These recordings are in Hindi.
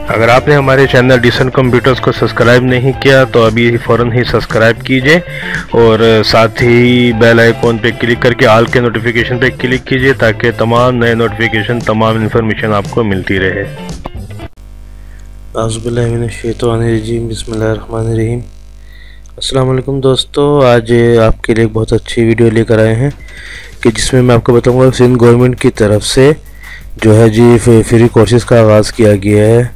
अगर आपने हमारे चैनल डिसेंट कंप्यूटर्स को सब्सक्राइब नहीं किया तो अभी फ़ौरन ही सब्सक्राइब कीजिए और साथ ही बेल आइकॉन पे क्लिक करके ऑल के नोटिफिकेशन पे क्लिक कीजिए ताकि तमाम नए नोटिफिकेशन, तमाम इन्फॉर्मेशन आपको मिलती रहे। औज़ुबिल्लाहिमिनश्शैतानिर्रजीम, बिस्मिल्लाहिर्रहमानिर्रहीम। अस्सलाम वालेकुम दोस्तों, आज आपके लिए एक बहुत अच्छी वीडियो लेकर आए हैं कि जिसमें मैं आपको बताऊंगा सिंध गवर्नमेंट की तरफ से जो है जी फ्री कोर्सेज का आगाज़ किया गया है।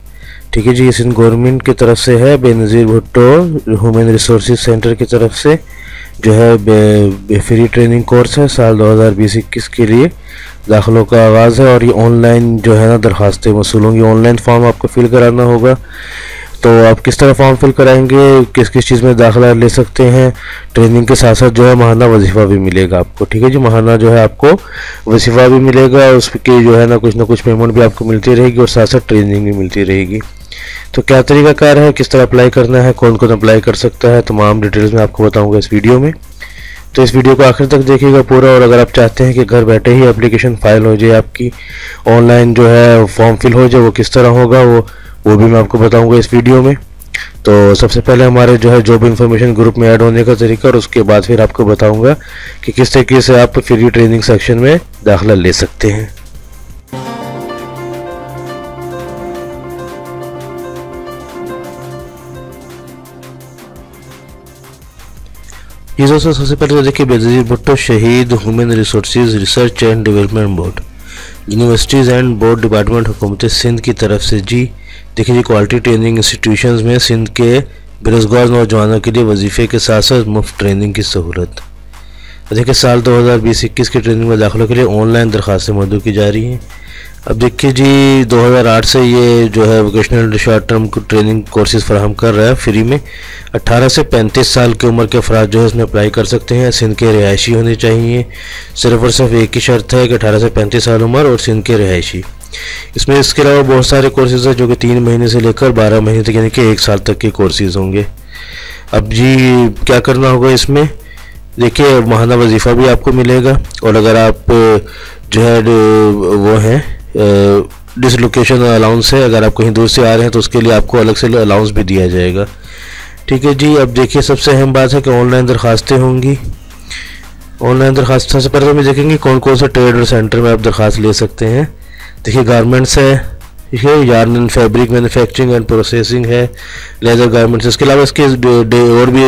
ठीक है जी, ये सिंध गवर्नमेंट की तरफ से है, Benazir Bhutto human resource centre की तरफ से जो है फ्री ट्रेनिंग कोर्स है। साल 2020-21 के लिए दाखिलों का आगाज़ है और ये ऑनलाइन जो है ना दरखास्तें वसूल होंगी। ऑनलाइन फॉर्म आपको फिल कराना होगा। तो आप किस तरह फॉर्म फिल कराएंगे, किस किस चीज़ में दाखिला ले सकते हैं, ट्रेनिंग के साथ साथ जो है माहाना वजीफ़ा भी मिलेगा आपको। ठीक है जी, माहाना जो है आपको वजीफ़ा भी मिलेगा, उसकी जो है ना कुछ पेमेंट भी आपको मिलती रहेगी और साथ साथ ट्रेनिंग भी मिलती रहेगी। तो क्या तरीक़ाकार है, किस तरह अप्लाई करना है, कौन कौन अप्लाई कर सकता है, तमाम डिटेल्स मैं आपको बताऊँगा इस वीडियो में। तो इस वीडियो को आखिर तक देखिएगा पूरा। और अगर आप चाहते हैं कि घर बैठे ही एप्लीकेशन फाइल हो जाए, आपकी ऑनलाइन जो है फॉर्म फिल हो जाए, वो किस तरह होगा वो भी मैं आपको बताऊंगा इस वीडियो में। तो सबसे पहले हमारे जो है जॉब इन्फॉर्मेशन ग्रुप में ऐड होने का तरीका और उसके बाद फिर आपको बताऊंगा कि किस तरीके से आप फ्री ट्रेनिंग सेक्शन में दाखिला ले सकते हैं। ये दोस्तों सबसे पहले तो देखिए बेनज़ीर भुट्टो शहीद human resources research and development board, universities and board department हुकूमत सिंध की तरफ से जी देखिए जी क्वालिटी ट्रेनिंग इंस्टीट्यूशंस में सिंध के बेरोज़गार नौजवानों के लिए वजीफ़े के साथ साथ मुफ्त ट्रेनिंग की सहूलत। देखिए साल 2020-21 की ट्रेनिंग में दाखिलों के लिए ऑनलाइन दरखास्तें मंजूर की जा रही हैं। अब देखिए जी 2008 से ये जो है vocational short term training courses फराहम कर रहा है फ्री में। 18 से 35 साल की उम्र के अफराद जो है इसमें अप्लाई कर सकते हैं। सिंध के रिहायशी होने चाहिए। सिर्फ और सिर्फ एक ही शर्त है कि 18 से 35 साल उम्र और सिंध के रिहायशी। इसमें इसके अलावा बहुत सारे कोर्सेज हैं जो कि 3 महीने से लेकर 12 महीने तक यानी कि 1 साल तक के कोर्सेज होंगे। अब जी क्या करना होगा इसमें, देखिए माहाना वजीफ़ा भी आपको मिलेगा और अगर आप जो है वो हैं डिसलोकेशन अलाउंस है, अगर आप कहीं दूर से आ रहे हैं तो उसके लिए आपको अलग से अलाउंस भी दिया जाएगा। ठीक है जी, अब देखिए सबसे अहम बात है कि ऑनलाइन दरखास्तें होंगी। ऑनलाइन दरखास्त सबसे पहले हमें देखेंगे कौन कौन से ट्रेड और सेंटर में आप दरखास्त ले सकते हैं। देखिए गारमेंट्स है, ठीक है, yarn and fabric manufacturing and processing है, लेदर गारमेंट्स। इसके अलावा इसके और भी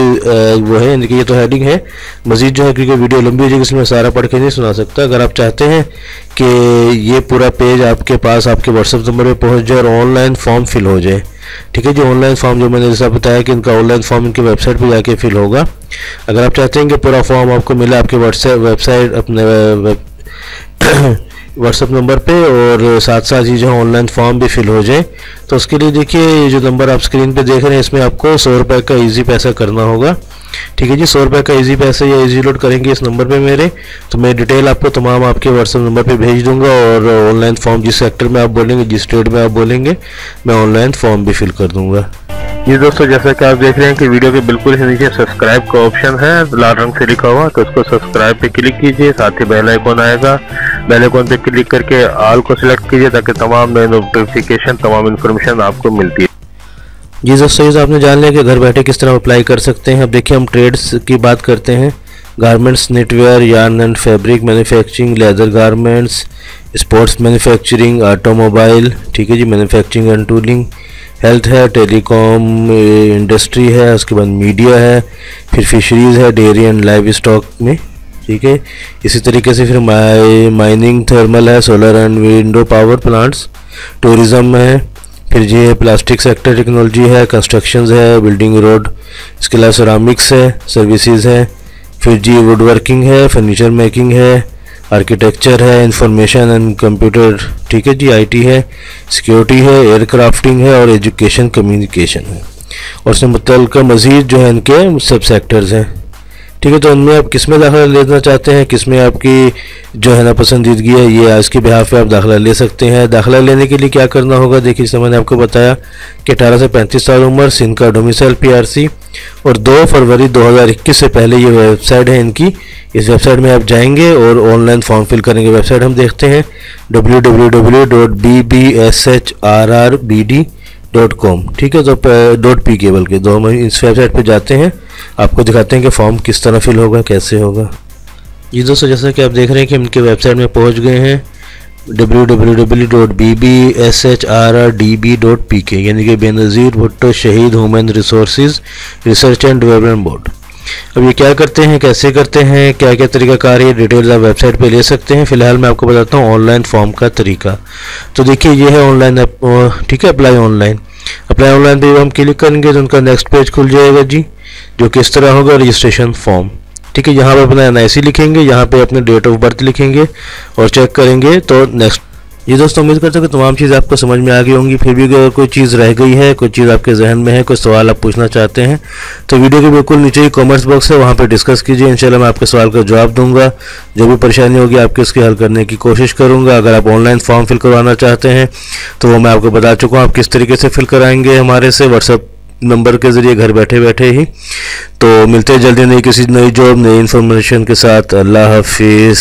वो है, देखिए ये तो हेडिंग है। मजीद जो है क्योंकि वीडियो लंबी हो जाएगी इसमें सारा पढ़ के नहीं सुना सकता। अगर आप चाहते हैं कि ये पूरा पेज आपके पास आपके व्हाट्सएप नंबर पे पहुंच जाए और ऑनलाइन फॉर्म फिल हो जाए, ठीक है जी, ऑनलाइन फॉर्म जो मैंने जैसा बताया कि इनका ऑनलाइन फॉर्म इनकी वेबसाइट पर जाके फिल होगा। अगर आप चाहते हैं कि पूरा फॉर्म आपको मिले आपके वेबसाइट अपने व्हाट्सएप नंबर पे और साथ साथ ही जो ऑनलाइन फॉर्म भी फिल हो जाए, तो उसके लिए देखिए ये जो नंबर आप स्क्रीन पे देख रहे हैं इसमें आपको 100 रुपये का इजी पैसा करना होगा। ठीक है जी, 100 रुपये का इजी पैसा या इजी लोड करेंगे इस नंबर पे मेरे, तो मैं डिटेल आपको तमाम आपके व्हाट्सएप नंबर पे भेज दूंगा और ऑनलाइन फॉर्म जिस सेक्टर में आप बोलेंगे, जिस स्टेट में आप बोलेंगे, मैं ऑनलाइन फॉर्म भी फिल कर दूँगा। जी दोस्तों, जैसा कि आप देख रहे हैं कि वीडियो के बिल्कुल ही नीचे सब्सक्राइब का ऑप्शन है लाल रंग से लिखा हुआ, तो उसको सब्सक्राइब पे क्लिक कीजिए। साथ ही बेल आइकॉन आएगा, बेल आइकॉन पे क्लिक करके ऑल को सिलेक्ट कीजिए ताकि तमाम नए नोटिफिकेशन, तमाम इन्फॉर्मेशन आपको मिलती है। जी दोस्तों, आपने जान लिया कि घर बैठे किस तरह अप्लाई कर सकते हैं। अब देखिए हम ट्रेड्स की बात करते हैं। Garments, Netware, yarn and fabric manufacturing, leather garments, sports manufacturing, automobile, ठीक है जी, मैन्युफैक्चरिंग एंड टूलिंग, हेल्थ है, टेलीकॉम इंडस्ट्री है, उसके बाद मीडिया है, फिर फिशरीज़ है, डेयरी एंड लाइव स्टॉक में, ठीक है। इसी तरीके से फिर माइनिंग, थर्मल है, solar and window power plants, tourism है, फिर जी प्लास्टिक सेक्टर टेक्नोलॉजी है, कंस्ट्रक्शंस है, बिल्डिंग रोड, इसके अलावा सिरामिक्स है, सर्विसेज है, फिर जी वुड वर्किंग है, फर्नीचर मेकिंग है, आर्किटेक्चर है, इंफॉर्मेशन एंड कंप्यूटर, ठीक है जी, आईटी है, सिक्योरिटी है, एयरक्राफ्टिंग है और एजुकेशन कम्युनिकेशन है। और उससे मुतल्लिक़ मज़ीद जो है इनके सब सेक्टर्स हैं। ठीक है, तो उनमें आप किस में दाखिला लेना चाहते हैं, किस में आपकी जो है ना पसंदीदगी है, ये आज के बिहाफ पे आप दाखिला ले सकते हैं। दाखिला लेने के लिए क्या करना होगा, देखिए जैसे मैंने आपको बताया कि 18 से 35 साल उम्र, सिंध का डोमिसाइल PRC और 2 फरवरी 2021 से पहले ये वेबसाइट है इनकी। इस वेबसाइट में आप जाएंगे और ऑनलाइन फॉर्म फिल करेंगे। वेबसाइट हम देखते हैं www.bbshrrbd .com, ठीक है। तो .p केवल के दो हम इस वेबसाइट पे जाते हैं, आपको दिखाते हैं कि फॉर्म किस तरह फिल होगा, कैसे होगा। जी दोस्तों, जैसा कि आप देख रहे हैं कि हम इनके वेबसाइट में पहुंच गए हैं www.bbshrrdb.pk, यानी कि बेनज़ीर भुट्टो शहीद human resources research and development board. अब ये क्या करते हैं, कैसे करते हैं, क्या क्या तरीकाकार है, डिटेल्स आप वेबसाइट पे ले सकते हैं। फिलहाल मैं आपको बताता हूँ ऑनलाइन फॉर्म का तरीका। तो देखिए ये है ऑनलाइन, ठीक है, अप्लाई ऑनलाइन। अप्लाई ऑनलाइन पे हम क्लिक करेंगे तो उनका नेक्स्ट पेज खुल जाएगा जी, जो किस तरह होगा, रजिस्ट्रेशन फॉर्म, ठीक है। यहाँ पे अपना NIC लिखेंगे, यहाँ पे अपने डेट ऑफ बर्थ लिखेंगे और चेक करेंगे तो नेक्स्ट। ये दोस्तों उम्मीद करते हैं कि तमाम चीज़ आपको समझ में आ गई होंगी। फिर भी अगर कोई चीज़ रह गई है, कोई चीज़ आपके जहन में है, कोई सवाल आप पूछना चाहते हैं, तो वीडियो के बिल्कुल नीचे ही कमेंट्स बॉक्स है, वहाँ पे डिस्कस कीजिए। इंशाल्लाह मैं आपके सवाल का जवाब दूंगा। जो भी परेशानी होगी आपके उसकी हल करने की कोशिश करूँगा। अगर आप ऑनलाइन फॉर्म फिल करवाना चाहते हैं तो वो मैं आपको बता चुका हूँ आप किस तरीके से फिल कराएंगे हमारे से व्हाट्सएप नंबर के ज़रिए घर बैठे बैठे ही। तो मिलते हैं जल्दी नई किसी नई जॉब, नई इन्फॉर्मेशन के साथ। अल्लाह हाफिज़।